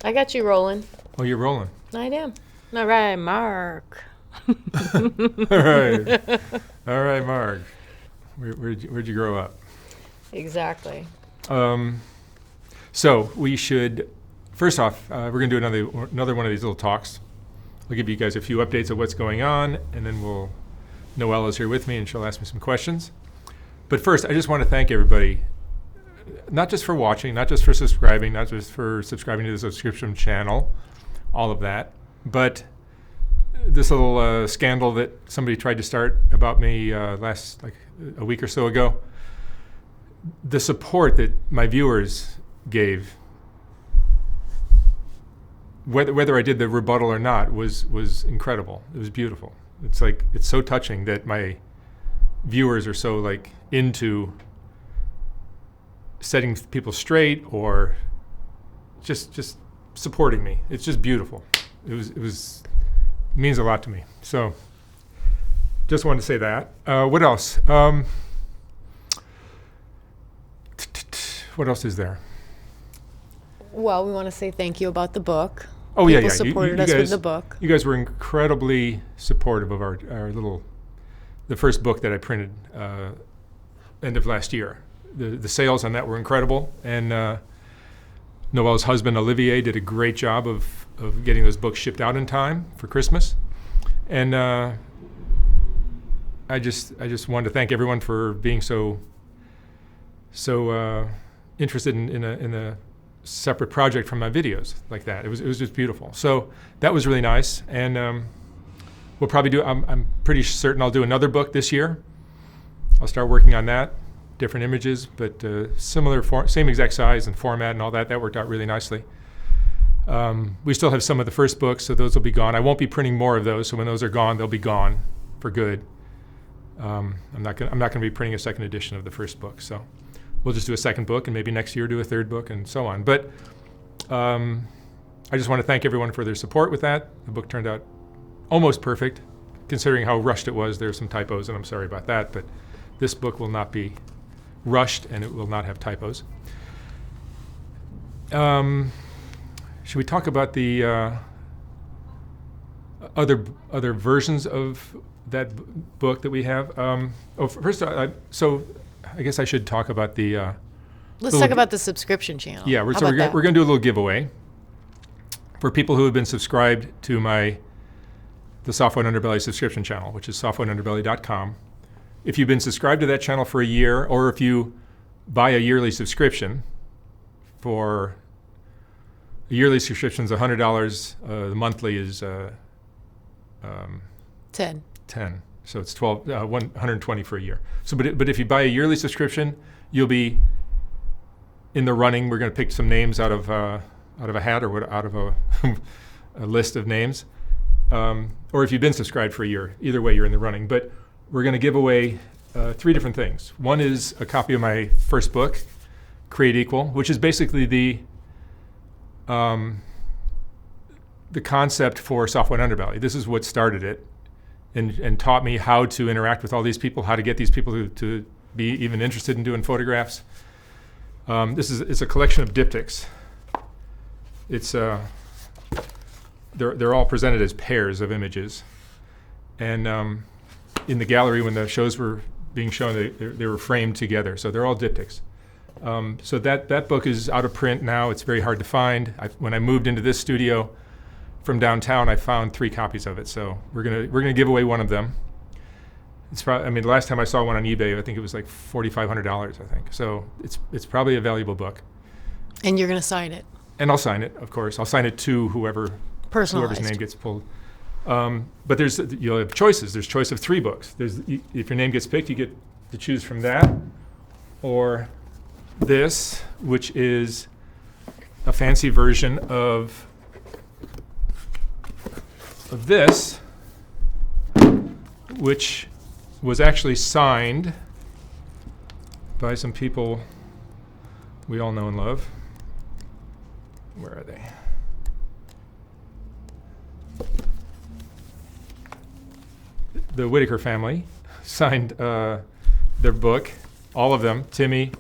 I got you rolling. Oh, you're rolling. I am. All right, Mark. All right. All right, Mark. Where'd you grow up? Exactly. So we should, first off, we're going to do another one of these little talks. I'll give you guys a few updates of what's going on, and then Noelle is here with me, and she'll ask me some questions. But first, I just want to thank everybody, not just for watching, not just for subscribing, not just for subscribing to the subscription channel, all of that, but this little scandal that somebody tried to start about me last, like a week or so ago. The support that my viewers gave, whether I did the rebuttal or not, was incredible. It was beautiful. It's so touching that my viewers are so into setting people straight or just supporting me. It's just beautiful. It means a lot to me. So just wanted to say that. What else? What else is there? Well, we want to say thank you about the book. Oh, People yeah. supported us with the book. You guys were incredibly supportive of the first book that I printed end of last year. The sales on that were incredible, and Noelle's husband Olivier did a great job of getting those books shipped out in time for Christmas. And I just wanted to thank everyone for being so interested in a separate project from my videos like that. It was just beautiful. So that was really nice. And we'll probably do, I'm pretty certain I'll do another book this year. I'll start working on that. Different images, but similar same exact size and format and all that. That worked out really nicely. We still have some of the first books, so those will be gone. I won't be printing more of those, so when those are gone, they'll be gone for good. I'm not gonna be printing a second edition of the first book, so we'll just do a second book, and maybe next year do a third book, and so on. But I just want to thank everyone for their support with that. The book turned out almost perfect, considering how rushed it was. There are some typos, and I'm sorry about that, but this book will not be rushed, and it will not have typos. Should we talk about the other versions of that book that we have? First, so I guess I should talk about the. Let's talk about the subscription channel. Yeah, we're going to do a little giveaway for people who have been subscribed to the Soft White Underbelly subscription channel, which is softwhiteunderbelly.com. If you've been subscribed to that channel for a year, or if you buy a yearly subscription, for a yearly subscription is $100. The monthly is 10. So it's 120 for a year. So, but if you buy a yearly subscription, you'll be in the running. We're going to pick some names out of a hat or out of a list of names. Or if you've been subscribed for a year, either way, you're in the running. But we're going to give away 3 different things. One is a copy of my first book, Create Equal, which is basically the concept for Soft White Underbelly. This is what started it and taught me how to interact with all these people, how to get these people to be even interested in doing photographs. It's a collection of diptychs. It's they're all presented as pairs of images. And in the gallery, when the shows were being shown, they were framed together. So they're all diptychs. So that book is out of print now. It's very hard to find. When I moved into this studio from downtown, I found 3 copies of it. So we're gonna give away one of them. It's probably, the last time I saw one on eBay, I think it was like $4,500, I think. So it's probably a valuable book. And you're gonna sign it. And I'll sign it, of course. I'll sign it to whoever's name gets pulled. But you'll have choices. There's choice of 3 books. If your name gets picked, you get to choose from that, or this, which is a fancy version of this, which was actually signed by some people we all know and love. Where are they? The Whitaker family signed their book, all of them, Timmy,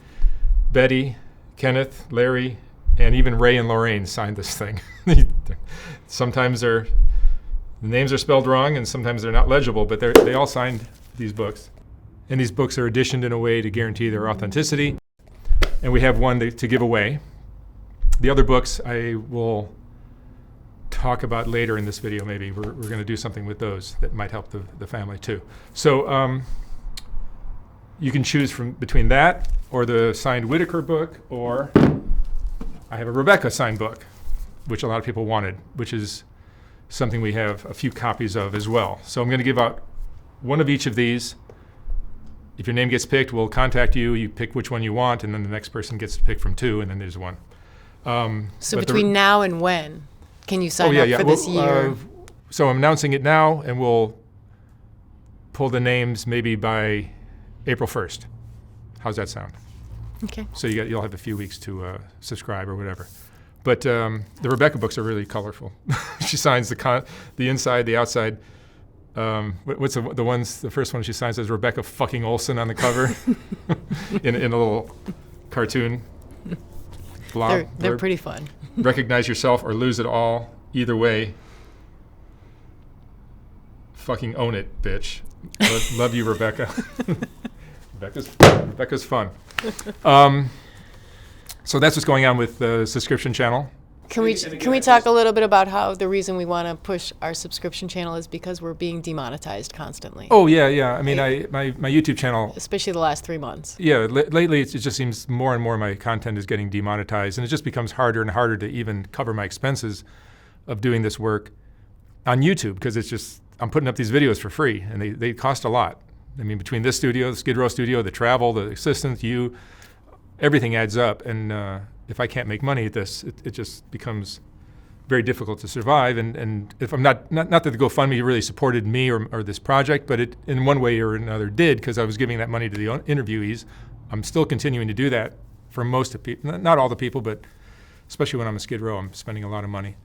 Betty, Kenneth, Larry, And even Ray and Lorraine signed this thing. Sometimes the names are spelled wrong, and sometimes they're not legible, but they all signed these books. And these books are editioned in a way to guarantee their authenticity. And we have one to give away. The other books I will talk about later in this video, maybe. We're going to do something with those that might help the family too. So you can choose between that or the signed Whitaker book, or I have a Rebecca signed book, which a lot of people wanted, which is something we have a few copies of as well. So I'm going to give out one of each of these. If your name gets picked, we'll contact you. You pick which one you want, and then the next person gets to pick from two, and then there's one. So between now and when can you sign up for this year? So I'm announcing it now, and we'll pull the names maybe by April 1st. How's that sound? Okay. So you'll have a few weeks to subscribe or whatever. But the Rebecca books are really colorful. She signs the inside, the outside. What's the first one she signs is Rebecca fucking Olsen on the cover in a little cartoon blob. They're pretty fun. Recognize yourself or lose it all. Either way, fucking own it, bitch. Love you, Rebecca. Rebecca's fun. So that's what's going on with the subscription channel. Can we talk a little bit about how the reason we want to push our subscription channel is because we're being demonetized constantly? Oh yeah. I mean, my YouTube channel, especially the last 3 months. Yeah, lately it just seems more and more my content is getting demonetized, and it just becomes harder and harder to even cover my expenses of doing this work on YouTube, because it's just I'm putting up these videos for free, and they cost a lot. I mean, between this studio, the Skid Row studio, the travel, the assistants, everything adds up, and if I can't make money at this, it just becomes very difficult to survive. And if I'm not that the GoFundMe really supported me or this project, but it in one way or another did, because I was giving that money to the interviewees. I'm still continuing to do that for most of people, not all the people, but especially when I'm a Skid Row, I'm spending a lot of money.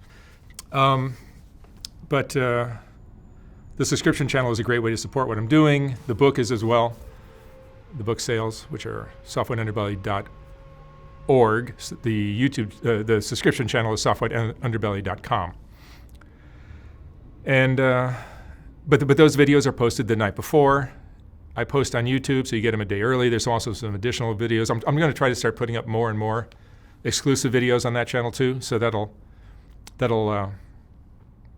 But the subscription channel is a great way to support what I'm doing. The book is as well. The book sales, which are softwhiteunderbelly.org. The subscription channel is softwhiteunderbelly.com. And but those videos are posted the night before. I post on YouTube, so you get them a day early. There's also some additional videos. I'm going to try to start putting up more and more exclusive videos on that channel too. So that'll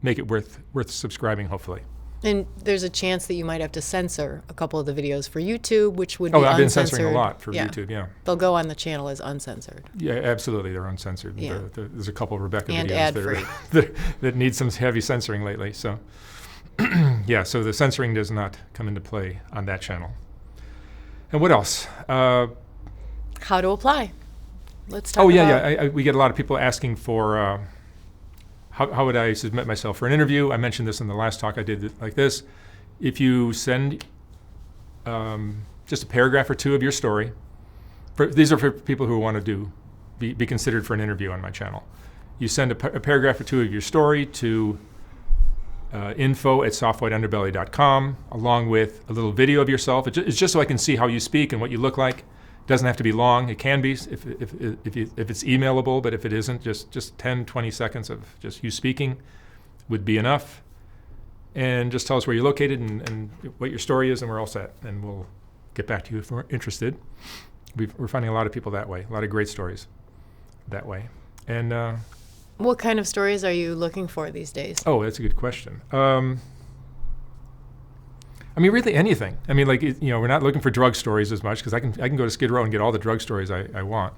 make it worth subscribing, hopefully. And there's a chance that you might have to censor a couple of the videos for YouTube, which would be uncensored. I've been censoring a lot for YouTube, yeah. They'll go on the channel as uncensored. Yeah, absolutely, they're uncensored. Yeah. There's a couple of Rebecca and videos that need some heavy censoring lately. So, yeah, so the censoring does not come into play on that channel. And what else? How to apply. Let's talk about... We get a lot of people asking for... How would I submit myself for an interview? I mentioned this in the last talk I did like this. If you send just a paragraph or two of your story, these are for people who want to be considered for an interview on my channel. You send a paragraph or two of your story to info@softwhiteunderbelly.com, along with a little video of yourself. It's just so I can see how you speak and what you look like. It doesn't have to be long. It can be if it's emailable, but if it isn't, just 10, 20 seconds of just you speaking would be enough. And just tell us where you're located and what your story is, and we're all set. And we'll get back to you if we're interested. We're finding a lot of people that way, a lot of great stories that way. And what kind of stories are you looking for these days? Oh, that's a good question. I mean, really anything. I mean, like, we're not looking for drug stories as much, because I can go to Skid Row and get all the drug stories I want.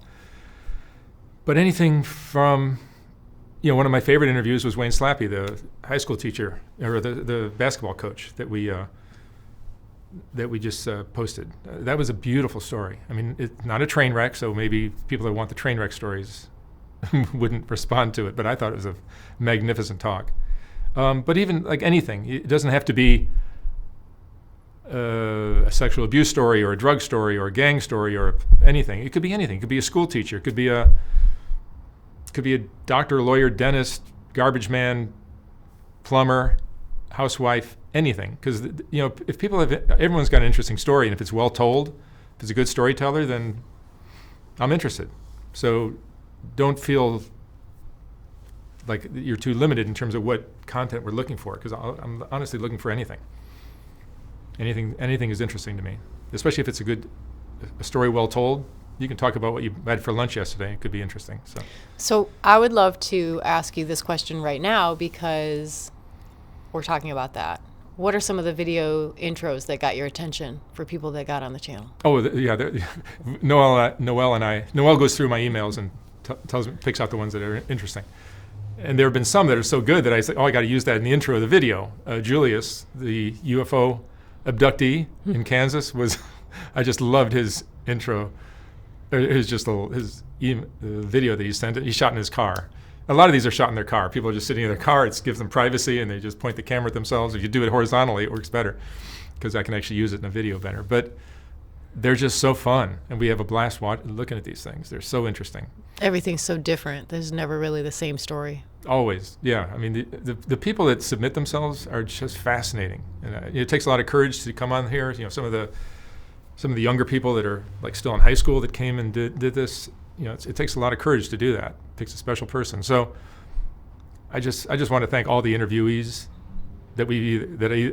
But anything from, one of my favorite interviews was Wayne Slappy, the high school teacher, or the basketball coach that we just posted. That was a beautiful story. I mean, it's not a train wreck, so maybe people that want the train wreck stories wouldn't respond to it, but I thought it was a magnificent talk. But even like anything, it doesn't have to be a sexual abuse story or a drug story or a gang story or anything. It could be anything. It could be a school teacher. It could be a doctor, lawyer, dentist, garbage man, plumber, housewife, anything. Because if people everyone's got an interesting story, and if it's well told, if it's a good storyteller, then I'm interested. So don't feel like you're too limited in terms of what content we're looking for, because I'm honestly looking for anything. Anything is interesting to me, especially if it's a story well told. You can talk about what you had for lunch yesterday. It could be interesting. So I would love to ask you this question right now because we're talking about that. What are some of the video intros that got your attention for people that got on the channel? Oh, Noelle goes through my emails and picks out the ones that are interesting. And there have been some that are so good that I say, I got to use that in the intro of the video. Julius, the UFO abductee in Kansas, I just loved his intro. It was just his video that he sent. He shot in his car. A lot of these are shot in their car. People are just sitting in their car. It gives them privacy, and they just point the camera at themselves. If you do it horizontally, it works better because I can actually use it in a video better. But they're just so fun, and we have a blast looking at these things. They're so interesting. Everything's so different. There's never really the same story. Always, yeah. I mean, the people that submit themselves are just fascinating, and it takes a lot of courage to come on here. You know, some of the younger people that are like still in high school that came and did this. You know, it takes a lot of courage to do that. It takes a special person. So, I just want to thank all the interviewees that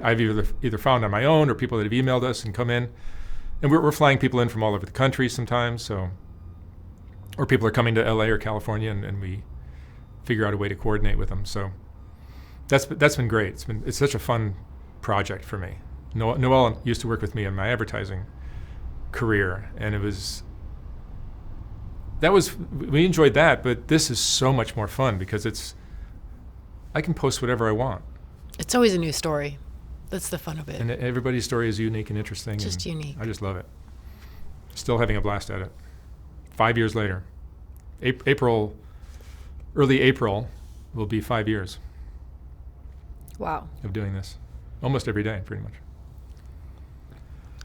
I've either found on my own or people that have emailed us and come in, and we're flying people in from all over the country sometimes. So, or people are coming to LA or California, and we figure out a way to coordinate with them. So that's been great. It's such a fun project for me. Noelle used to work with me in my advertising career, and we enjoyed that, but this is so much more fun because I can post whatever I want. It's always a new story. That's the fun of it. And everybody's story is unique and interesting. Just and unique. I just love it. Still having a blast at it. 5 years later. Early April will be 5 years. Wow. Of doing this. Almost every day, pretty much.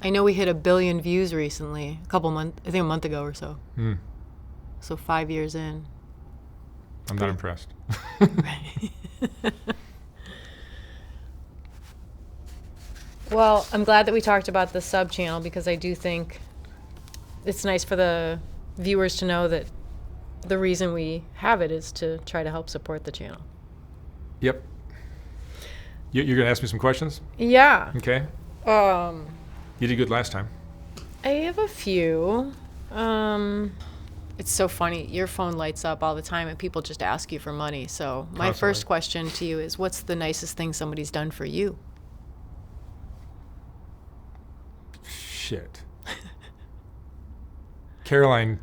I know we hit 1 billion views recently, I think a month ago or so. So 5 years in. I'm not impressed. Right. Well, I'm glad that we talked about the sub channel because I do think it's nice for the viewers to know that the reason we have it is to try to help support the channel. Yep. You're going to ask me some questions? Yeah. Okay. You did good last time. I have a few. It's so funny. Your phone lights up all the time and people just ask you for money. So my first question to you is, what's the nicest thing somebody's done for you? Shit. Caroline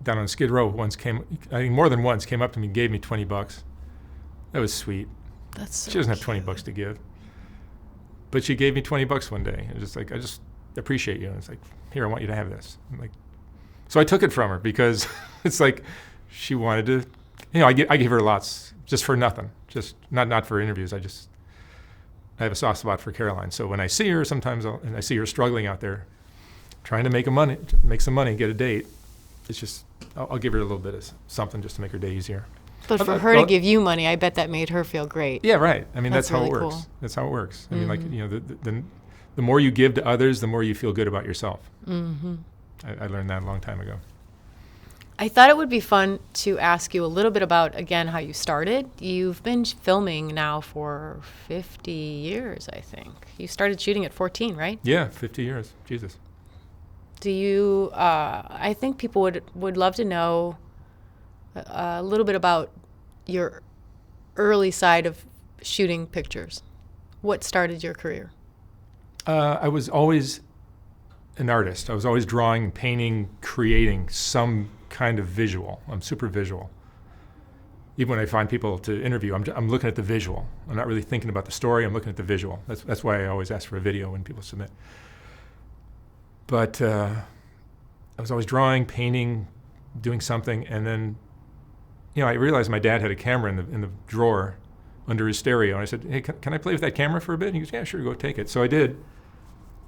down on Skid Row more than once came up to me and gave me $20. That was sweet. That's so She doesn't have cute. $20 to give. But she gave me $20 one day. It was just like, I just appreciate you. And it's like, here, I want you to have this. I'm like, so I took it from her because it's like she wanted to, I give her lots just for nothing, just not for interviews. I have a soft spot for Caroline. So when I see her, sometimes and I see her struggling out there, trying to make some money, get a date. It's just, I'll give her a little bit of something just to make her day easier. But for her to give you money, I bet that made her feel great. Yeah, right. I mean, that's how it really works. cool. That's how it works. I mean, like, the more you give to others, the more you feel good about yourself. Mm-hmm. I learned that a long time ago. I thought it would be fun to ask you a little bit about, again, how you started. You've been filming now for 50 years, I think. You started shooting at 14, right? Yeah, 50 years. Jesus. Do you, I think people would love to know a little bit about your early side of shooting pictures. What started your career? I was always an artist. I was always drawing, painting, creating some kind of visual. I'm super visual. Even when I find people to interview, I'm looking at the visual. I'm not really thinking about the story. I'm looking at the visual. That's why I always ask for a video when people submit. But I was always drawing, painting, doing something, and then, I realized my dad had a camera in the drawer under his stereo, and I said, "Hey, can I play with that camera for a bit?" And he goes, "Yeah, sure, go take it." So I did,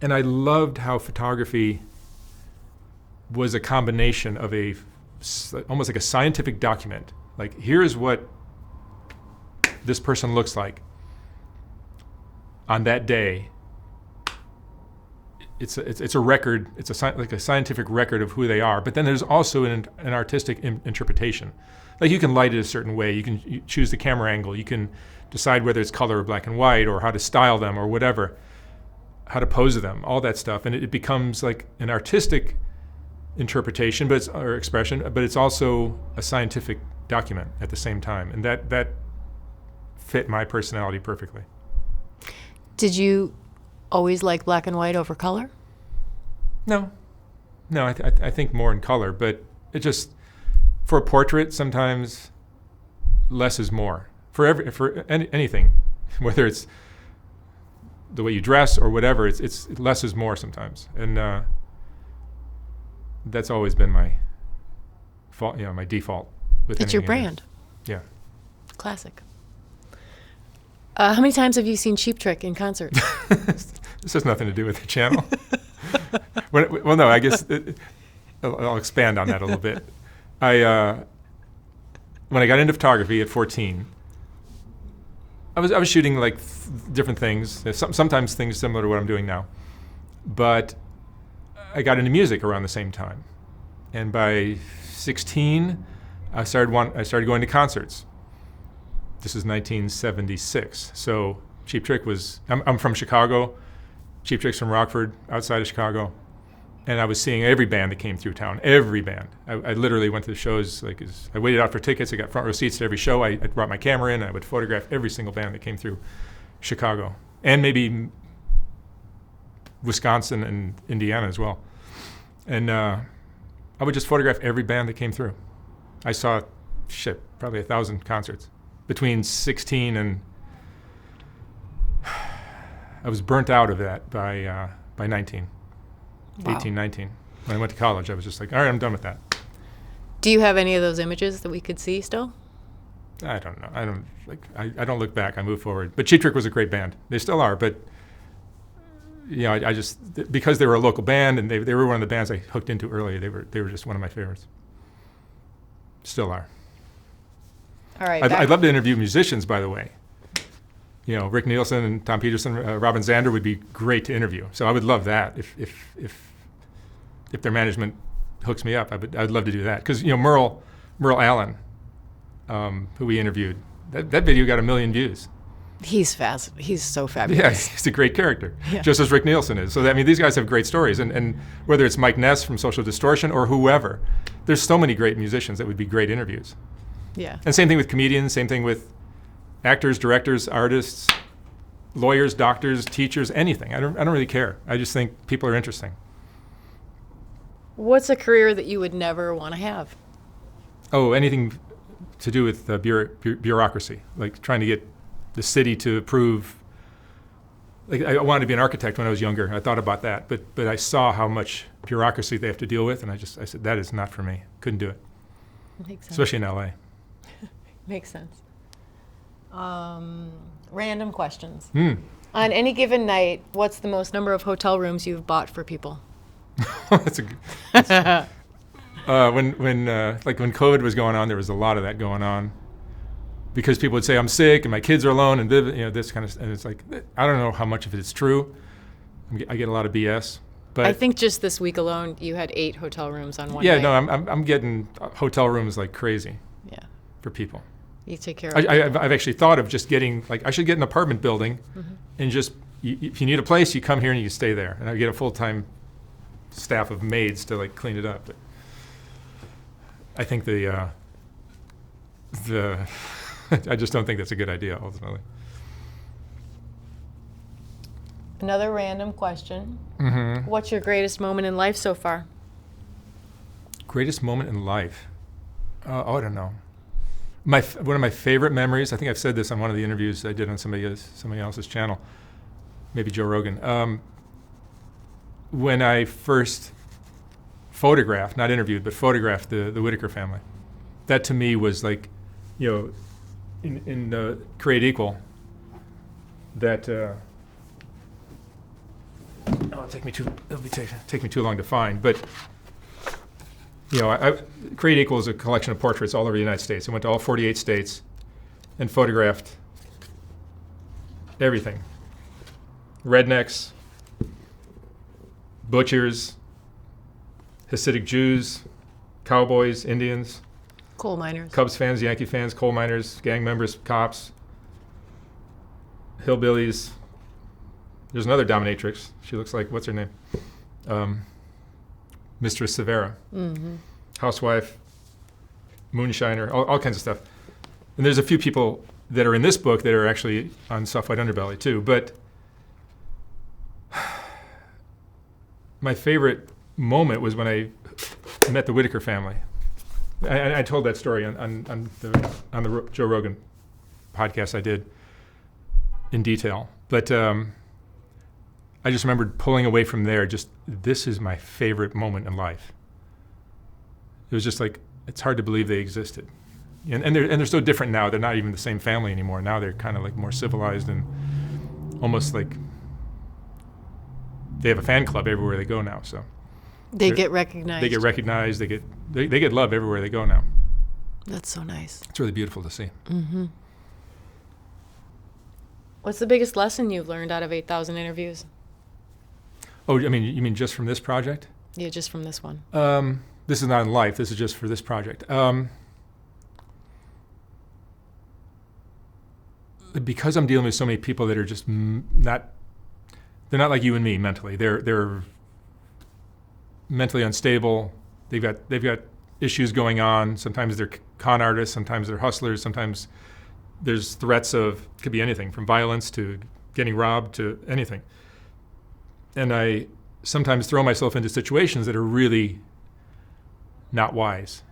and I loved how photography was a combination of almost like a scientific document. Like, here's what this person looks like on that day it's a record. It's like a scientific record of who they are. But then there's also an artistic interpretation. Like you can light it a certain way. You choose the camera angle. You can decide whether it's color or black and white, or how to style them, or whatever, how to pose them, all that stuff. And it becomes like an artistic interpretation, or expression, but it's also a scientific document at the same time. And that fit my personality perfectly. Did you always like black and white over color? No, I think more in color, but it just, for a portrait, sometimes less is more. For anything, whether it's the way you dress or whatever, it's less is more sometimes. And that's always been my fault, my default with it's your brand. Yeah. Classic. How many times have you seen Cheap Trick in concert? This has nothing to do with the channel. Well, no, I guess I'll expand on that a little bit. When I got into photography at 14, I was shooting like different things, sometimes things similar to what I'm doing now. But I got into music around the same time. And by 16, I started going to concerts. This is 1976. So Cheap Trick was, I'm from Chicago. Cheap Trick's from Rockford, outside of Chicago. And I was seeing every band that came through town, every band. I literally went to the shows, I waited out for tickets. I got front row seats to every show. I brought my camera in. I would photograph every single band that came through Chicago. And maybe Wisconsin and Indiana as well. And I would just photograph every band that came through. I saw, probably 1,000 concerts between 16 and I was burnt out of that by 19, wow. 18, 19. When I went to college, I was just like, all right, I'm done with that. Do you have any of those images that we could see still? I don't know. I don't look back. I move forward. But Cheap Trick was a great band. They still are. But I just, because they were a local band and they were one of the bands I hooked into early, they were just one of my favorites. Still are. All right. I'd love to interview musicians, by the way. Rick Nielsen and Tom Peterson, Robin Zander would be great to interview. So I would love that if their management hooks me up. I'd love to do that because Merle Allin, who we interviewed, that video got 1 million views. He's fast. He's so fabulous. Yeah, he's a great character, just as Rick Nielsen is. So these guys have great stories, and whether it's Mike Ness from Social Distortion or whoever, there's so many great musicians that would be great interviews. Yeah. And same thing with comedians. Same thing with actors, directors, artists, lawyers, doctors, teachers, anything. I don't really care. I just think people are interesting. What's a career that you would never want to have? Oh, anything to do with bureaucracy, like trying to get the city to approve. Like I wanted to be an architect when I was younger. I thought about that, but I saw how much bureaucracy they have to deal with, and I said that is not for me. Couldn't do it. Makes sense. Especially in LA. Makes sense. Random questions. On any given night, what's the most number of hotel rooms you've bought for people? That's when COVID was going on, there was a lot of that going on because people would say I'm sick and my kids are alone and this kind of, and it's like I don't know how much of it is true. I get a lot of BS. But I think just this week alone, you had 8 hotel rooms on one night. night. No, I'm getting hotel rooms like crazy. Yeah. For people. You take care of I've actually thought of just getting, I should get an apartment building and just, if you need a place, you come here and you stay there. And I get a full-time staff of maids to clean it up. But I think I just don't think that's a good idea ultimately. Another random question. Mm-hmm. What's your greatest moment in life so far? Greatest moment in life? I don't know. One of my favorite memories, I think I've said this on one of the interviews I did on somebody else's channel, maybe Joe Rogan. When I first photographed, not interviewed, but photographed the Whitaker family. That to me was like, in Create Equal, that it'll take me too long to find, but Create Equal is a collection of portraits all over the United States. I went to all 48 states and photographed everything. Rednecks, butchers, Hasidic Jews, cowboys, Indians, Coal miners. Cubs fans, Yankee fans, coal miners, gang members, cops, hillbillies. There's another dominatrix. She looks like, what's her name? Mistress Severa. Mm-hmm. Housewife, moonshiner, all kinds of stuff. And there's a few people that are in this book that are actually on White Underbelly too. But my favorite moment was when I met the Whitaker family. I told that story on the Joe Rogan podcast I did in detail. But I just remembered pulling away from there, just this is my favorite moment in life. It was just like, it's hard to believe they existed. And they're so different now. They're not even the same family anymore. Now they're kind of like more civilized and almost like they have a fan club everywhere they go now. So they get recognized. They get recognized. They get love everywhere they go now. That's so nice. It's really beautiful to see. Mm-hmm. What's the biggest lesson you've learned out of 8,000 interviews? Oh, I mean, you mean just from this project? Yeah, just from this one. This is not in life. This is just for this project. Because I'm dealing with so many people that are just not, they're not like you and me mentally. They're mentally unstable. They've got issues going on. Sometimes they're con artists. Sometimes they're hustlers. Sometimes there's threats of, could be anything from violence to getting robbed to anything. And I sometimes throw myself into situations that are really not wise.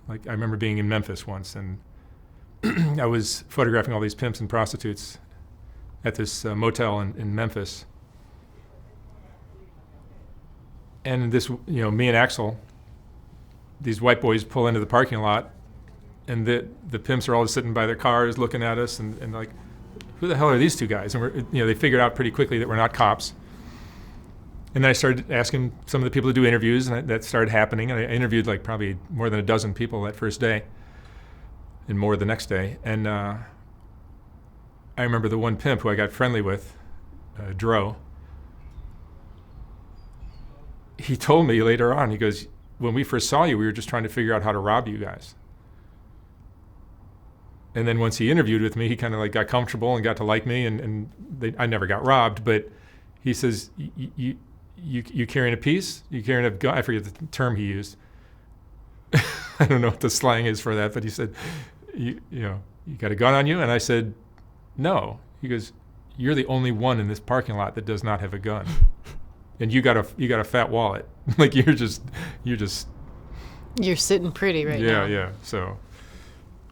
Like I remember being in Memphis once, and I was photographing all these pimps and prostitutes at this motel in Memphis. And this, me and Axel, these white boys pull into the parking lot, and the pimps are all just sitting by their cars looking at us and like, who the hell are these two guys? And they figured out pretty quickly that we're not cops. And then I started asking some of the people to do interviews, and that started happening. And I interviewed like probably more than a dozen people that first day, and more the next day. And I remember the one pimp who I got friendly with, Dro. He told me later on, he goes, when we first saw you, we were just trying to figure out how to rob you guys. And then once he interviewed with me, he kind of like got comfortable and got to like me, and I never got robbed. But he says, you carrying a piece? You carrying a gun? I forget the term he used. I don't know what the slang is for that, but he said, you got a gun on you? And I said, no. He goes, you're the only one in this parking lot that does not have a gun. And you got a fat wallet. Like you're sitting pretty right now. Yeah. So.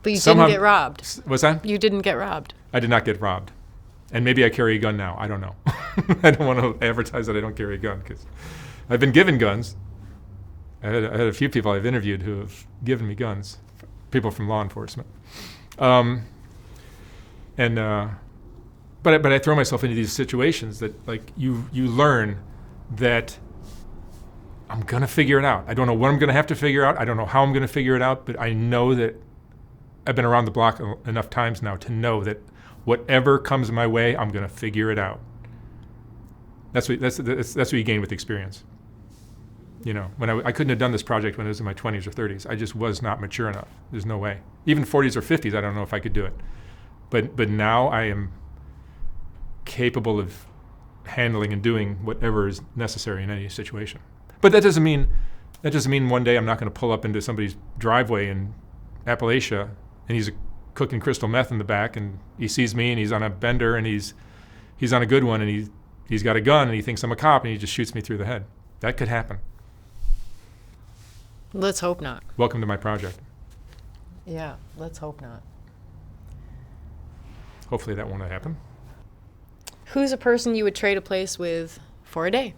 But you didn't get robbed. What's that? You didn't get robbed. I did not get robbed. And maybe I carry a gun now. I don't know. I don't want to advertise that I don't carry a gun because I've been given guns. I had a few people I've interviewed who have given me guns, people from law enforcement. But I throw myself into these situations that like you learn that I'm going to figure it out. I don't know what I'm going to have to figure out. I don't know how I'm going to figure it out, but I know that I've been around the block enough times now to know that whatever comes my way, I'm going to figure it out. That's what you gain with experience. When I couldn't have done this project when I was in my 20s or 30s. I just was not mature enough. There's no way. Even 40s or 50s, I don't know if I could do it. But now I am capable of handling and doing whatever is necessary in any situation. But that doesn't mean one day I'm not going to pull up into somebody's driveway in Appalachia and he's cooking crystal meth in the back, and he sees me and he's on a bender and he's on a good one, and he's got a gun and he thinks I'm a cop and he just shoots me through the head. That could happen. Let's hope not. Welcome to my project. Yeah, let's hope not. Hopefully that won't happen. Who's a person you would trade a place with for a day?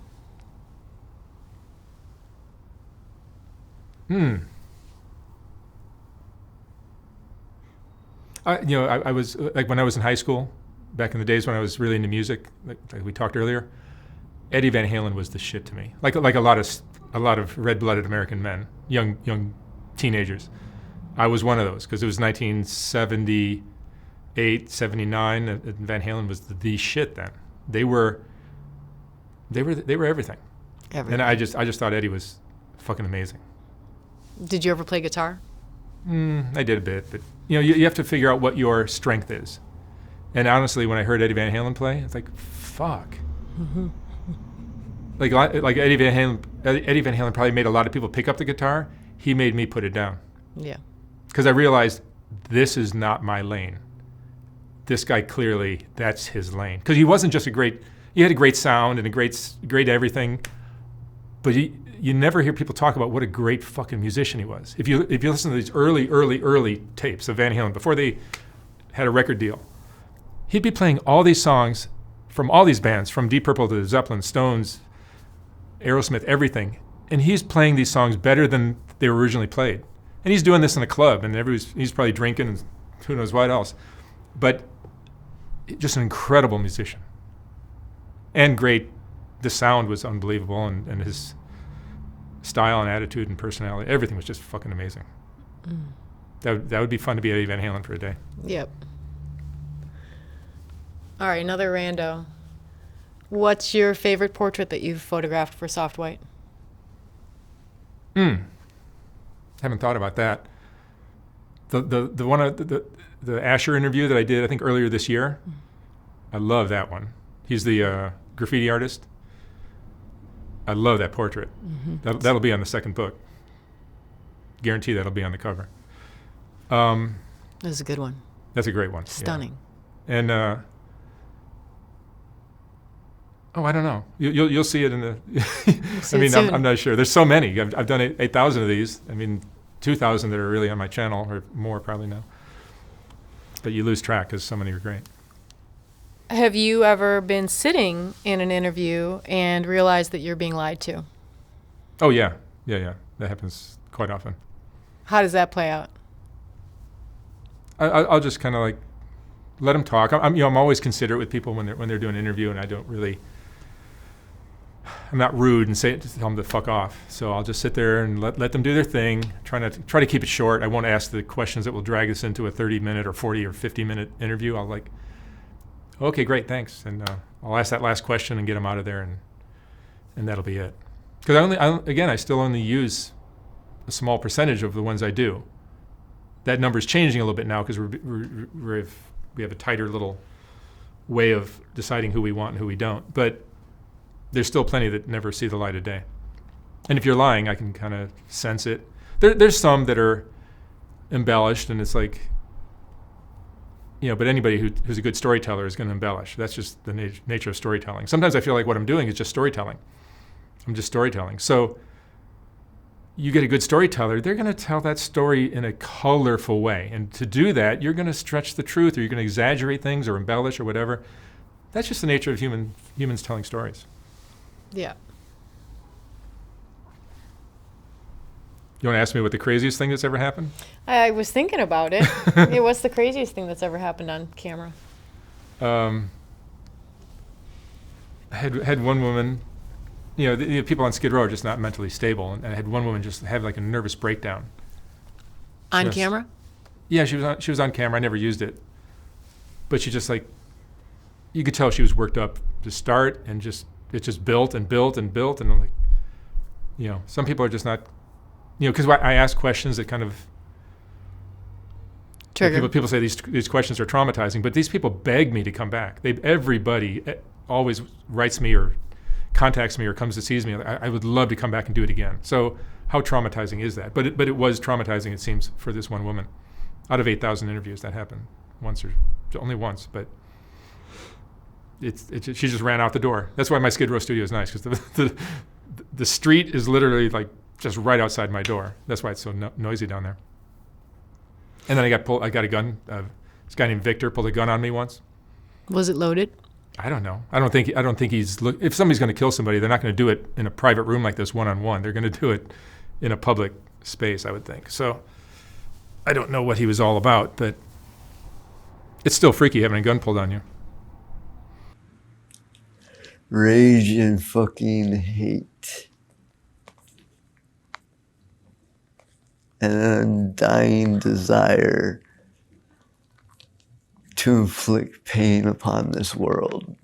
I was like when I was in high school, back in the days when I was really into music, like we talked earlier. Eddie Van Halen was the shit to me. Like a lot of red-blooded American men, young teenagers. I was one of those because it was 1978, 79, and Van Halen was the shit then. They were everything. And I just thought Eddie was fucking amazing. Did you ever play guitar? I did a bit, but you have to figure out what your strength is. And honestly, when I heard Eddie Van Halen play, it's like, fuck. like Eddie Van Halen probably made a lot of people pick up the guitar. He made me put it down. Yeah. Because I realized this is not my lane. This guy clearly, that's his lane. Because he wasn't just he had a great sound and a great everything, but you never hear people talk about what a great fucking musician he was. If you listen to these early tapes of Van Halen before they had a record deal, he'd be playing all these songs from all these bands, from Deep Purple to Zeppelin, Stones, Aerosmith, everything, and he's playing these songs better than they were originally played. And he's doing this in a club, and he's probably drinking and who knows what else. But just an incredible musician. And great. The sound was unbelievable, and his style and attitude and personality, everything was just fucking amazing. That would be fun to be Eddie Van Halen for a day. Yep. All right, another rando. What's your favorite portrait that you've photographed for Soft White? Haven't thought about that. The one the Asher interview that I did, I think earlier this year. I love that one. He's the graffiti artist. I love that portrait. That'll be on the second book. Guarantee that'll be on the cover. That's a good one. That's a great one. Stunning. Yeah. And I don't know. You'll see it in the. I'm not sure. There's so many. I've done 8,000 of these. 2,000 that are really on my channel, or more probably now. But you lose track because so many are great. Have you ever been sitting in an interview and realized that you're being lied to? Oh yeah. That happens quite often. How does that play out? I'll just kind of like let them talk. I'm always considerate with people when they're doing an interview, and I'm not rude and tell them to fuck off. So I'll just sit there and let them do their thing. Try to keep it short. I won't ask the questions that will drag us into a 30-minute or 40 or 50-minute interview. I'll okay, great, thanks, and I'll ask that last question and get them out of there, and that'll be it. Because I still only use a small percentage of the ones I do. That number's changing a little bit now because we have a tighter little way of deciding who we want and who we don't. But there's still plenty that never see the light of day. And if you're lying, I can kind of sense it. There's some that are embellished, and it's like, but anybody who's a good storyteller is going to embellish. That's just the nature of storytelling. Sometimes I feel like what I'm doing is just storytelling. I'm just storytelling. So you get a good storyteller, they're going to tell that story in a colorful way. And to do that, you're going to stretch the truth, or you're going to exaggerate things or embellish or whatever. That's just the nature of humans telling stories. Yeah. You want to ask me what the craziest thing that's ever happened? I was thinking about it. What's the craziest thing that's ever happened on camera? I had one woman, the people on Skid Row are just not mentally stable, and I had one woman just have like a nervous breakdown. On camera? Yeah, she was on camera. I never used it, but she just you could tell she was worked up to start, and it just built and built and built, and I'm like, some people are just not. Because I ask questions that kind of trigger. People say these questions are traumatizing, but these people beg me to come back. Everybody always writes me or contacts me or comes to see me. I would love to come back and do it again. So how traumatizing is that? But it was traumatizing, it seems, for this one woman. Out of 8,000 interviews, that happened only once, but she just ran out the door. That's why my Skid Row studio is nice, because the street is literally just right outside my door. That's why it's so noisy down there. And then I got a gun. This guy named Victor pulled a gun on me once. Was it loaded? I don't know. I don't think he's if somebody's going to kill somebody, they're not going to do it in a private room like this one-on-one. They're going to do it in a public space, I would think. So I don't know what he was all about, but it's still freaky having a gun pulled on you. Rage and fucking hate. An undying desire to inflict pain upon this world.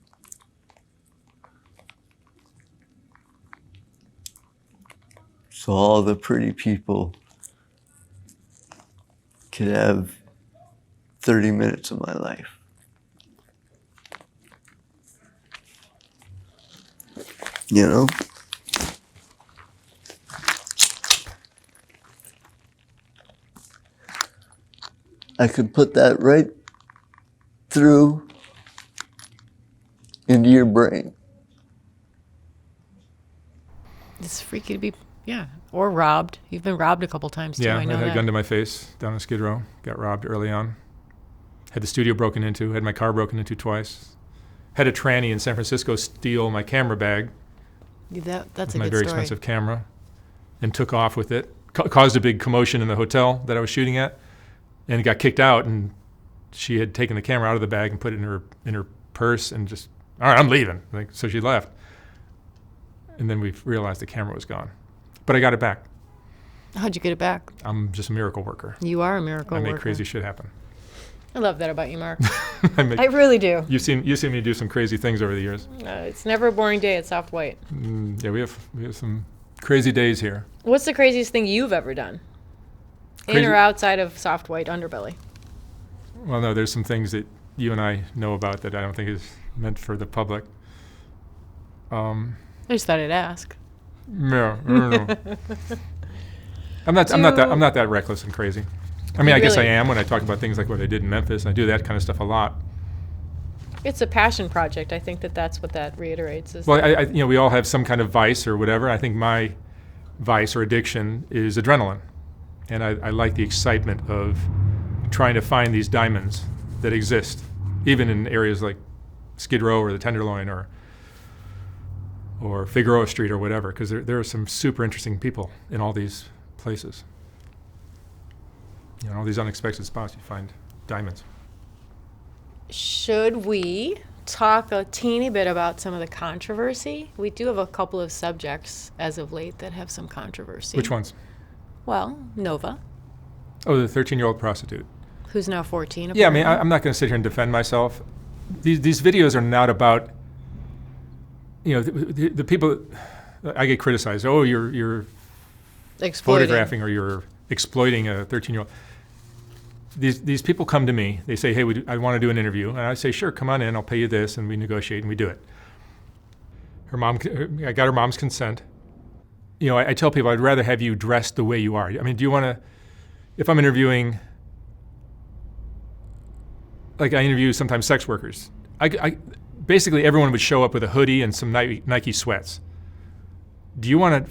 so all the pretty people could have 30 minutes of my life. You know? I could put that right through into your brain. It's freaky to be, yeah, or robbed. You've been robbed a couple times too. Yeah, I know had that. a gun to my face down on Skid Row. Got robbed early on. Had the studio broken into. Had my car broken into twice. Had a tranny in San Francisco steal my camera bag. That's a my good very story. expensive camera, and took off with it. Caused a big commotion in the hotel that I was shooting at, and got kicked out. And she had taken the camera out of the bag and put it in her purse, and just, all right, I'm leaving. So she left. And then we realized the camera was gone, but I got it back. How'd you get it back? I'm just a miracle worker. You are a miracle I worker. make crazy shit happen. I love that about you, Mark. I I really do. You've seen me do some crazy things over the years. It's never a boring day at Soft White. Yeah, we have some crazy days here. What's the craziest thing you've ever done? In Crazy- or outside of Soft White Underbelly? Well, no, there's some things that you and I know about that I don't think is meant for the public. I just thought I'd ask. No, no. I'm not that reckless and crazy. I mean, I guess I Really? am when I talk about things like what I did in Memphis. I do that kind of stuff a lot. It's a passion project. I think that's what that reiterates. Is Well, we all have some kind of vice or whatever. I think my vice or addiction is adrenaline, and I like the excitement of trying to find these diamonds that exist, even in areas like Skid Row or the Tenderloin or Figueroa Street or whatever, because there are some super interesting people in all these places. All these unexpected spots, you find diamonds. Should we talk a teeny bit about some of the controversy? We do have a couple of subjects as of late that have some controversy. Which ones? Well, Nova, Oh, the 13-year-old prostitute. who's now 14. Yeah, I mean, apparently. I'm not going to sit here and defend myself. These videos are not about, the people. I get criticized. Oh, you're Exploiting. photographing or you're exploiting a 13-year-old. These people come to me. They say, hey, I want to do an interview. And I say, sure, come on in. I'll pay you this. And we negotiate and we do it. I got her mom's consent. I tell people I'd rather have you dressed the way you are. I mean, do you want to, if I'm interviewing, like I interview sometimes sex workers, I basically everyone would show up with a hoodie and some Nike sweats. Do you want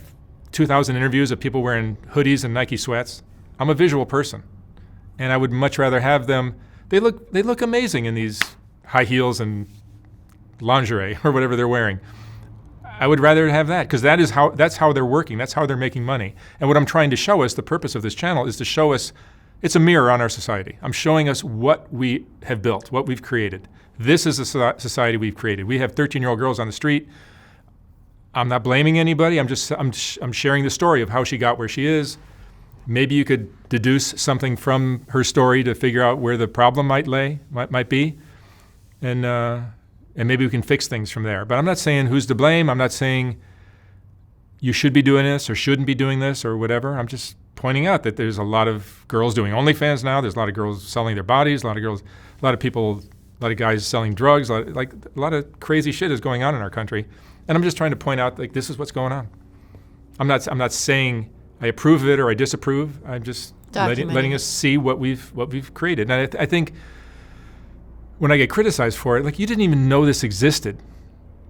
2,000 interviews of people wearing hoodies and Nike sweats? I'm a visual person. And I would much rather have them. They look amazing in these high heels and lingerie or whatever they're wearing. I would rather have that because that's how they're working. That's how they're making money. And what I'm trying to show us, the purpose of this channel is to show us, it's a mirror on our society. I'm showing us what we have built, what we've created. This is the society we've created. We have 13-year-old girls on the street. I'm not blaming anybody. I'm sharing the story of how she got where she is. Maybe you could deduce something from her story to figure out where the problem might be, and maybe we can fix things from there. But I'm not saying who's to blame. I'm not saying you should be doing this or shouldn't be doing this or whatever. I'm just pointing out that there's a lot of girls doing OnlyFans now. There's a lot of girls selling their bodies. A lot of guys selling drugs. A lot of crazy shit is going on in our country, and I'm just trying to point out this is what's going on. I'm not saying I approve of it or I disapprove. I'm just letting us see what we've created. And I think when I get criticized for it, you didn't even know this existed.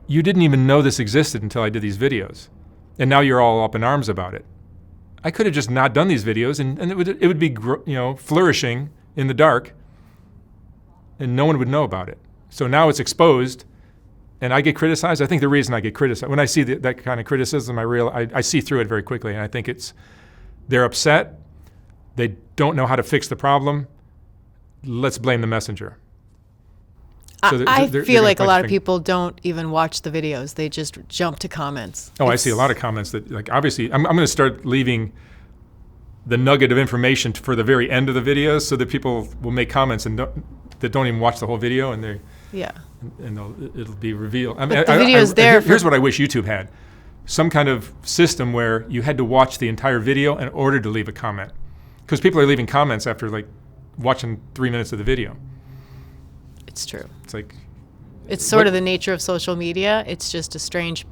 You didn't even know this existed until I did these videos, and now you're all up in arms about it. I could have just not done these videos, and it would be flourishing in the dark, and no one would know about it. So now it's exposed, and I get criticized. I think the reason I get criticized, when I see that kind of criticism, I see through it very quickly, and I think they're upset. They don't know how to fix the problem. Let's blame the messenger. So I feel like a lot of people. people don't even watch the videos. They just jump to comments. Oh, I see a lot of comments that, obviously, I'm going to start leaving the nugget of information for the very end of the videos so that people will make comments that don't even watch the whole video, and Yeah. it'll be revealed. I mean, But the video's there here's what I wish YouTube had. some kind of system where you had to watch the entire video in order to leave a comment. Because people are leaving comments after like watching 3 minutes of the video. It's true. It's like... It's sort of the nature of social media. It's just a strange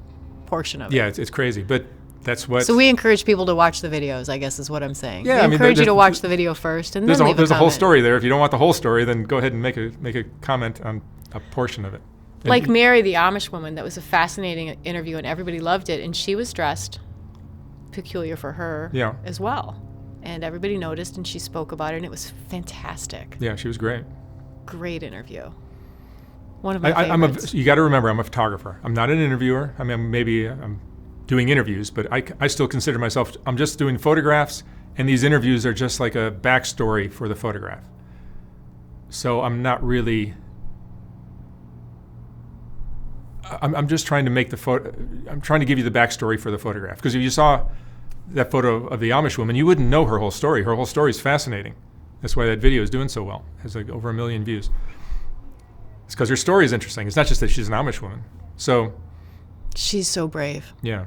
portion of it. Yeah, it's crazy, but that's what... So we encourage people to watch the videos, I guess is what I'm saying. Yeah, we I mean, encourage you to watch the video first and then leave a comment. There's a whole story there. If you don't want the whole story, then go ahead and make a comment on a portion of it. And like Mary, the Amish woman, that was a fascinating interview and everybody loved it. And she was dressed peculiar for her as well. And everybody noticed and she spoke about it and it was fantastic. Yeah, she was great. Great interview. One of my favorites. You got to remember, I'm a photographer. I'm not an interviewer. I mean, maybe I'm doing interviews, but I still consider myself, I'm just doing photographs, and these interviews are just like a backstory for the photograph. So I'm not really, I'm just trying to make the photo, I'm trying to give you the backstory for the photograph. Because if you saw that photo of the Amish woman, you wouldn't know her whole story. Her whole story is fascinating. That's why that video is doing so well. It has like over 1 million views. It's because her story is interesting. It's not just that she's an Amish woman. So she's so brave. Yeah,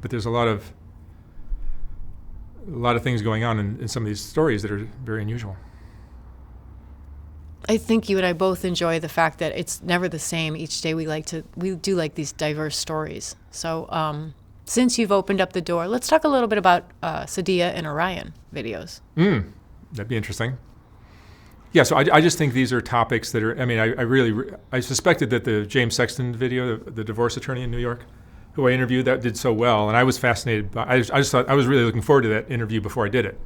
but there's a lot of things going on in some of these stories that are very unusual. I think you and I both enjoy the fact that it's never the same each day. We do like these diverse stories. So since you've opened up the door, let's talk a little bit about Sadia and Orion videos. That'd be interesting. Yeah, so I just think these are topics that are, I mean, I suspected that the James Sexton video, the divorce attorney in New York, who I interviewed, that did so well, and I was fascinated by, I just thought, I was really looking forward to that interview before I did it.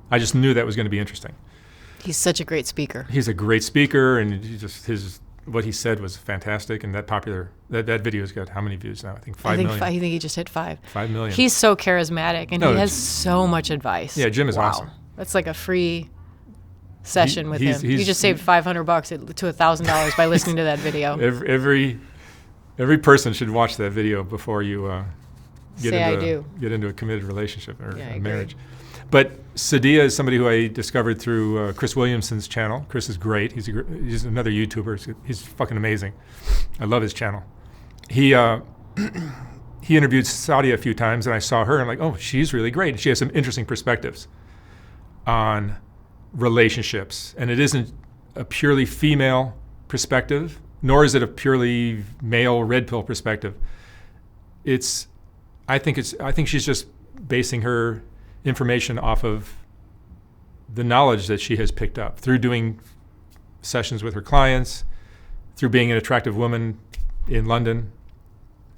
I just knew that was going to be interesting. He's such a great speaker. He's a great speaker, and what he said was fantastic, and that video's got how many views now? I think 5 million. I think he just hit 5. 5 million. He's so charismatic, and he has so much advice. Yeah, Jim is awesome. That's like a free session with him. You just saved $500 to $1,000 by listening to that video. Every person should watch that video before you get into a committed relationship or a marriage. But Sadia is somebody who I discovered through Chris Williamson's channel. Chris is great. He's another YouTuber. He's fucking amazing. I love his channel. He interviewed Sadia a few times, and I saw her, and I'm like, oh, she's really great. She has some interesting perspectives on relationships, and it isn't a purely female perspective, nor is it a purely male red pill perspective. I think she's just basing her information off of the knowledge that she has picked up through doing sessions with her clients, through being an attractive woman in London.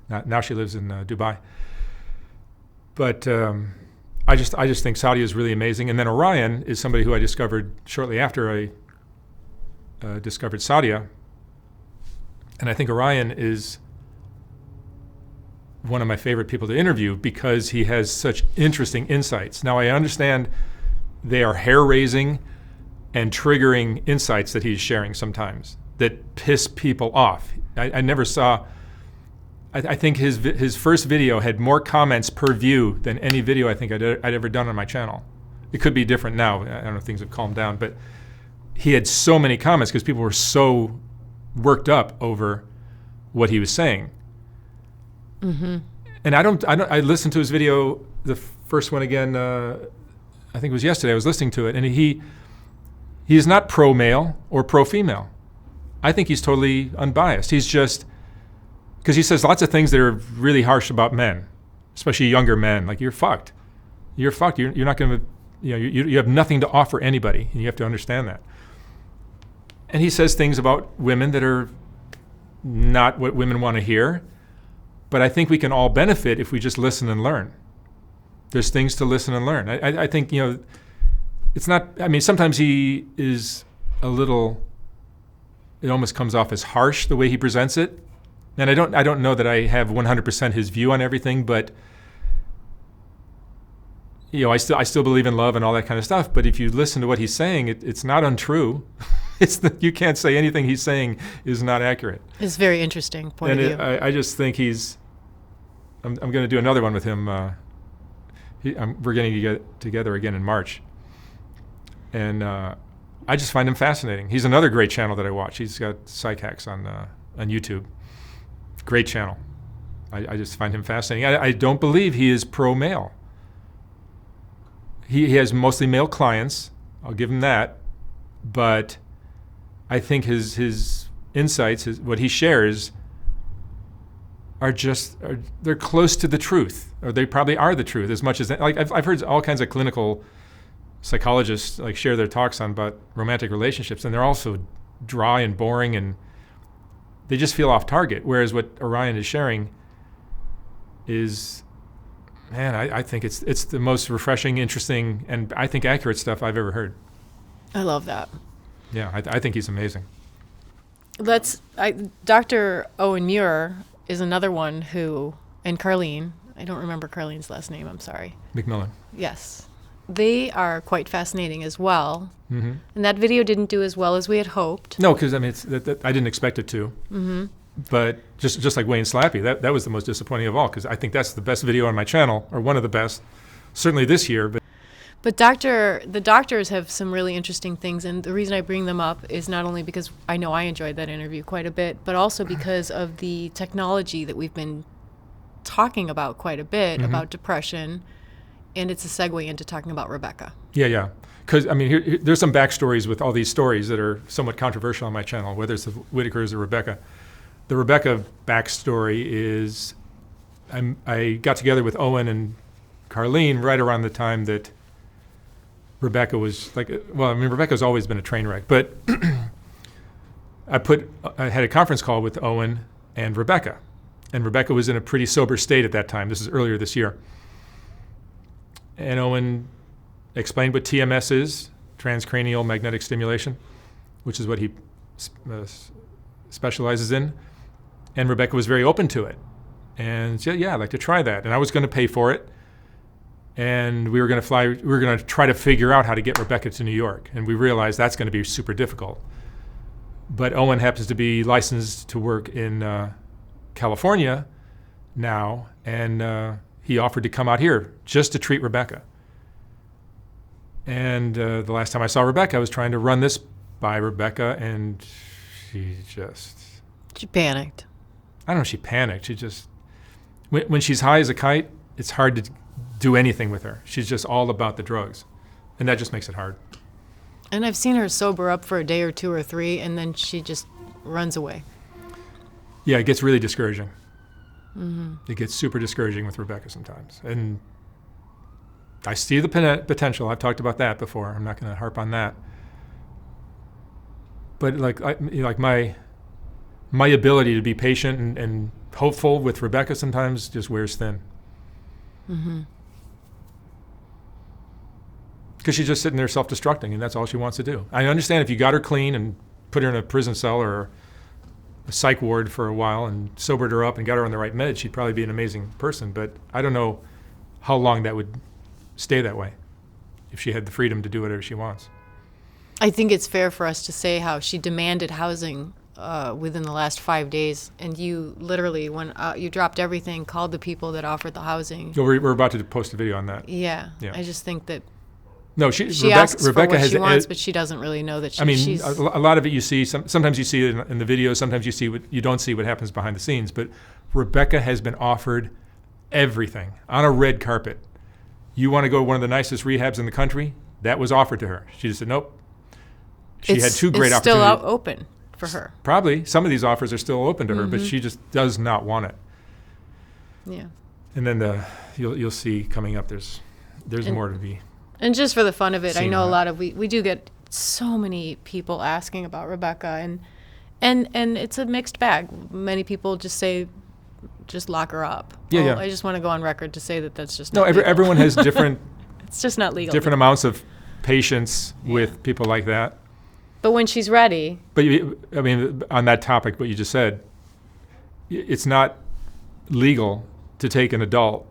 Now she lives in Dubai. But I just think Sadia is really amazing. And then Orion is somebody who I discovered shortly after I discovered Sadia. And I think Orion is one of my favorite people to interview because he has such interesting insights. Now, I understand they are hair-raising and triggering insights that he's sharing sometimes that piss people off. I never saw... I think his first video had more comments per view than any video I think I'd ever done on my channel. It could be different now. I don't know if things have calmed down, but he had so many comments because people were so worked up over what he was saying. Mm-hmm. And I listened to his video, the first one again, I think it was yesterday. I was listening to it, and he is not pro-male or pro-female. I think he's totally unbiased. He's just... Because he says lots of things that are really harsh about men, especially younger men. Like, you're fucked. You're fucked. You're not going to, you have nothing to offer anybody, and you have to understand that. And he says things about women that are not what women want to hear. But I think we can all benefit if we just listen and learn. There's things to listen and learn. I think, it's not, I mean, sometimes he is a little, it almost comes off as harsh the way he presents it. And I don't know that I have 100% his view on everything, but I still believe in love and all that kind of stuff. But if you listen to what he's saying, it's not untrue. You can't say anything he's saying is not accurate. It's a very interesting point of view. I just think I'm going to do another one with him. We're getting to get together again in March. And I just find him fascinating. He's another great channel that I watch. He's got Psych Hacks on YouTube. Great channel. I just find him fascinating. I don't believe he is pro-male. He has mostly male clients. I'll give him that. But I think his insights, what he shares, they're close to the truth, or they probably are the truth as much as I've heard all kinds of clinical psychologists share their talks on about romantic relationships, and they're also dry and boring, and they just feel off target. Whereas what Orion is sharing is, man, I think it's the most refreshing, interesting, and I think accurate stuff I've ever heard. I love that. Yeah, I think he's amazing. Dr. Owen Muir is another one who, and Carlene, I don't remember Carlene's last name, I'm sorry. MacMillan. Yes. They are quite fascinating as well. Mm-hmm. And that video didn't do as well as we had hoped. No, because I mean, I didn't expect it to. Mm-hmm. But just like Wayne Slappy, that was the most disappointing of all, because I think that's the best video on my channel, or one of the best, certainly this year. But the doctors have some really interesting things, and the reason I bring them up is not only because I know I enjoyed that interview quite a bit, but also because of the technology that we've been talking about quite a bit, mm-hmm. about depression, and it's a segue into talking about Rebecca. Yeah. Because, I mean, there's some backstories with all these stories that are somewhat controversial on my channel, whether it's the Whitakers or Rebecca. The Rebecca backstory is I got together with Owen and Carlene right around the time that Rebecca was Rebecca's always been a train wreck, but I had a conference call with Owen and Rebecca was in a pretty sober state at that time. This is earlier this year. And Owen explained what TMS is, transcranial magnetic stimulation, which is what he specializes in. And Rebecca was very open to it. And said, yeah, I'd like to try that. And I was going to pay for it. And we were going to try to figure out how to get Rebecca to New York. And we realized that's going to be super difficult. But Owen happens to be licensed to work in California now, and he offered to come out here just to treat Rebecca. And the last time I saw Rebecca, I was trying to run this by Rebecca, and she panicked. I don't know if she panicked. She just, when she's high as a kite, it's hard to do anything with her. She's just all about the drugs, and that just makes it hard. And I've seen her sober up for a day or two or three, and then she just runs away. Yeah, it gets really discouraging. Mm-hmm. It gets super discouraging with Rebecca sometimes, and I see the potential. I've talked about that before. I'm not going to harp on that. But my ability to be patient and hopeful with Rebecca sometimes just wears thin. Mm-hmm. Because she's just sitting there self-destructing, and that's all she wants to do. I understand if you got her clean and put her in a prison cell or a psych ward for a while and sobered her up and got her on the right meds, she'd probably be an amazing person. But I don't know how long that would stay that way if she had the freedom to do whatever she wants. I think it's fair for us to say how she demanded housing within the last 5 days, and you literally, when you dropped everything, called the people that offered the housing. Well, we're about to post a video on that. Yeah. I just think that no, she Rebecca, asks Rebecca for what has she wants, but she doesn't really know that she's... a lot of it you see, sometimes you see it in the video, sometimes you don't see what happens behind the scenes, but Rebecca has been offered everything on a red carpet. You want to go to one of the nicest rehabs in the country? That was offered to her. She just said, nope. She had two great opportunities. It's still open for her. Probably. Some of these offers are still open to her, but she just does not want it. Yeah. And then you'll see coming up, there's more to be. And just for the fun of it, I know a lot of, we do get so many people asking about Rebecca, and it's a mixed bag. Many people just say, just lock her up. Yeah. I just want to go on record to say that that's just not legal. Everyone has different... It's just not legal. Different amounts of patience with people like that. But when she's ready... But, on that topic, what you just said, it's not legal to take an adult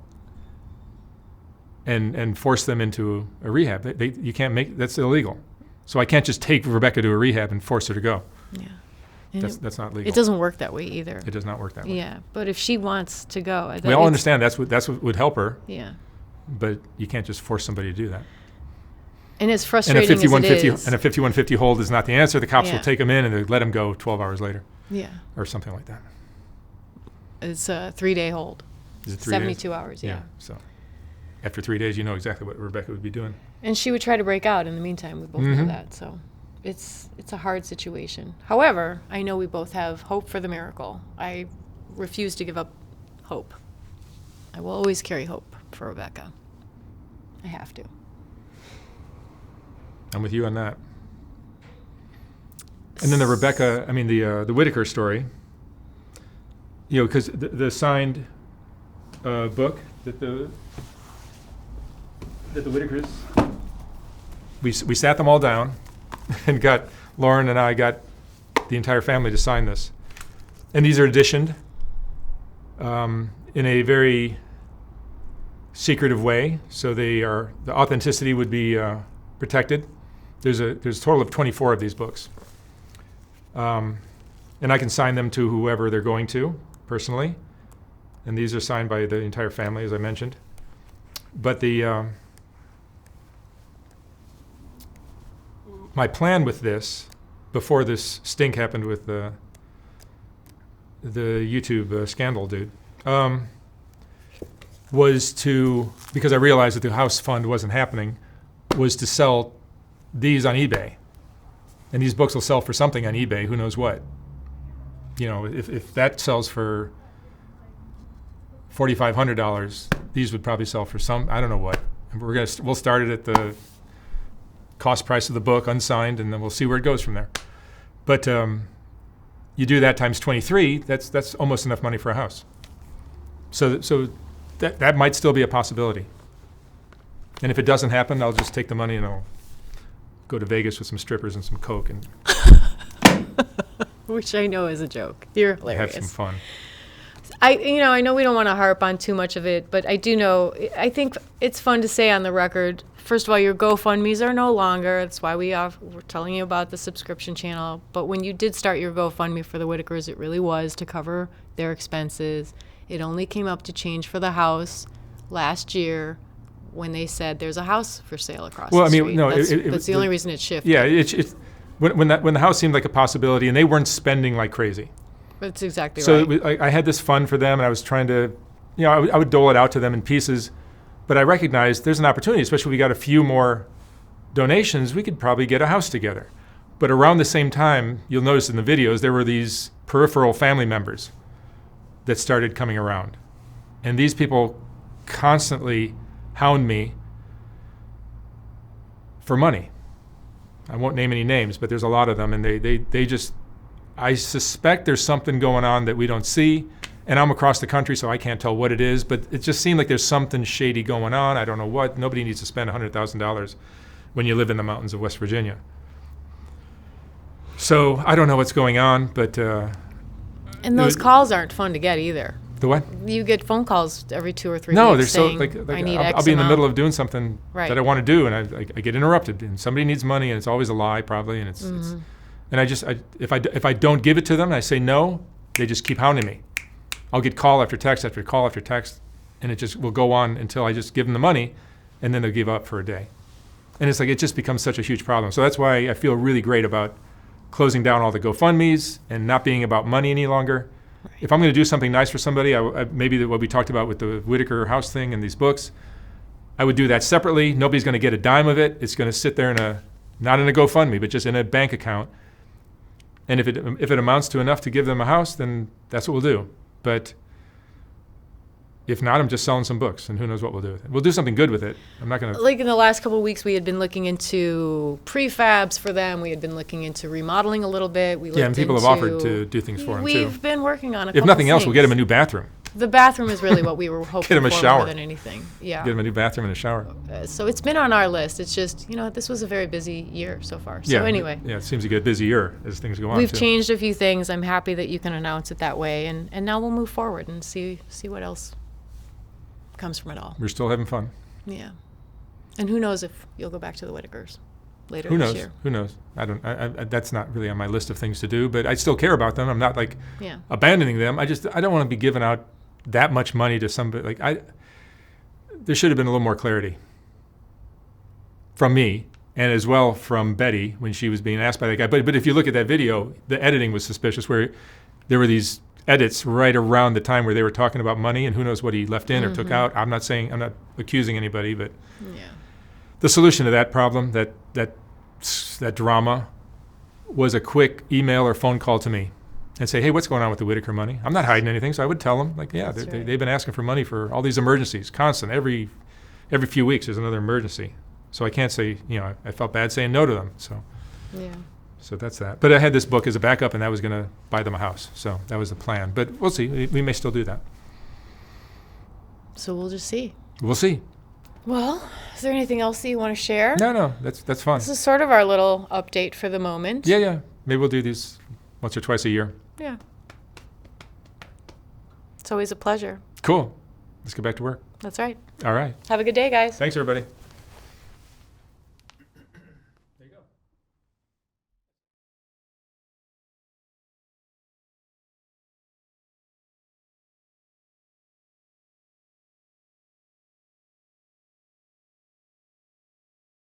and force them into a rehab. You can't that's illegal. So I can't just take Rebecca to a rehab and force her to go. Yeah. That's not legal. It doesn't work that way either. It does not work that way. Yeah, but if she wants to go... We all understand that's what would help her. Yeah. But you can't just force somebody to do that. And as frustrating as it is... And a 5150 hold is not the answer. The cops will take them in and they let them go 12 hours later. Yeah. Or something like that. It's a 3-day hold. Is it 3 72 days? hours, yeah. So after 3 days, you know exactly what Rebecca would be doing. And she would try to break out in the meantime. We both know that. So it's a hard situation. However, I know we both have hope for the miracle. I refuse to give up hope. I will always carry hope for Rebecca. I have to. I'm with you on that. And then the Whitaker story, because the signed book that the Whitakers, we sat them all down and Lauren and I got the entire family to sign this. And these are editioned in a very secretive way, so the authenticity would be protected. There's a total of 24 of these books. And I can sign them to whoever they're going to, personally. And these are signed by the entire family, as I mentioned. But my plan with this, before this stink happened with the YouTube scandal dude, was to, because I realized that the house fund wasn't happening, was to sell these on eBay. And these books will sell for something on eBay, who knows what. If that sells for $4,500, these would probably sell for I don't know what. And we'll start it at the cost price of the book, unsigned, and then we'll see where it goes from there. But you do that times 23, that's almost enough money for a house. So that might still be a possibility. And if it doesn't happen, I'll just take the money and I'll go to Vegas with some strippers and some coke and Which I know is a joke. You're hilarious. have some fun. I know we don't want to harp on too much of it, but I do know, I think it's fun to say on the record, first of all, your GoFundMes are no longer. That's why we're telling you about the subscription channel. But when you did start your GoFundMe for the Whitakers, it really was to cover their expenses. It only came up to change for the house last year when they said there's a house for sale across the street. No, that's the only reason it shifted. Yeah, when the house seemed like a possibility, and they weren't spending like crazy. That's exactly right. So I had this fund for them, and I was trying to, I would dole it out to them in pieces, but I recognized there's an opportunity, especially if we got a few more donations, we could probably get a house together. But around the same time, you'll notice in the videos, there were these peripheral family members that started coming around. And these people constantly hound me for money. I won't name any names, but there's a lot of them, and they just, I suspect there's something going on that we don't see, and I'm across the country, so I can't tell what it is, but it just seemed like there's something shady going on. I don't know what. Nobody needs to spend $100,000 when you live in the mountains of West Virginia. So I don't know what's going on, but... and those calls aren't fun to get either. The what? You get phone calls every 2 or 3 No, weeks they're so saying, like I need I'll X be in the amount. middle of doing something Right. that I want to do, and I get interrupted, and somebody needs money, and it's always a lie, probably, and it's and if I don't give it to them, and I say no, they just keep hounding me. I'll get call after text after call after text, and it just will go on until I just give them the money, and then they'll give up for a day, and it's like it just becomes such a huge problem. So that's why I feel really great about closing down all the GoFundMes and not being about money any longer. Right. If I'm going to do something nice for somebody, maybe what we talked about with the Whitaker house thing and these books, I would do that separately. Nobody's going to get a dime of it. It's going to sit there not in a GoFundMe, but just in a bank account. And if it amounts to enough to give them a house, then that's what we'll do. But if not, I'm just selling some books, and who knows what we'll do with it. We'll do something good with it. I'm not going to... Like in the last couple of weeks, we had been looking into prefabs for them. We had been looking into remodeling a little bit. And people have offered to do things for them, too. We've been working on a couple If nothing else, things. we'll get them a new bathroom. The bathroom is really what we were hoping Get 'em a for shower. more than anything. Yeah. Get them a new bathroom and a shower. So it's been on our list. It's just, this was a very busy year so far. So anyway. Yeah, it seems to get a busy year as things go on, We've too. changed a few things. I'm happy that you can announce it that way. And now we'll move forward and see what else comes from it all. We're still having fun. Yeah. And who knows if you'll go back to the Whitakers later Who this knows? year. Who knows? I that's not really on my list of things to do, but I still care about them. I'm not abandoning them. I don't want to be giving out that much money to somebody. There should have been a little more clarity from me, and as well from Betty when she was being asked by that guy. But if you look at that video, the editing was suspicious, where there were these edits right around the time where they were talking about money, and who knows what he left in or took out. I'm not accusing anybody, but Yeah. the solution to that problem, that drama, was a quick email or phone call to me and say, hey, what's going on with the Whitaker money? I'm not hiding anything, so I would tell them, like, yeah, That's right. they've been asking for money for all these emergencies, constant. Every few weeks there's another emergency. So I can't say, I felt bad saying no to them. Yeah. So that's that. But I had this book as a backup, and that was going to buy them a house. So that was the plan. But we'll see. We may still do that. So we'll just see. We'll see. Well, is there anything else that you want to share? No, that's fun. This is sort of our little update for the moment. Yeah. Maybe we'll do these once or twice a year. Yeah. It's always a pleasure. Cool. Let's get back to work. That's right. All right. Have a good day, guys. Thanks, everybody.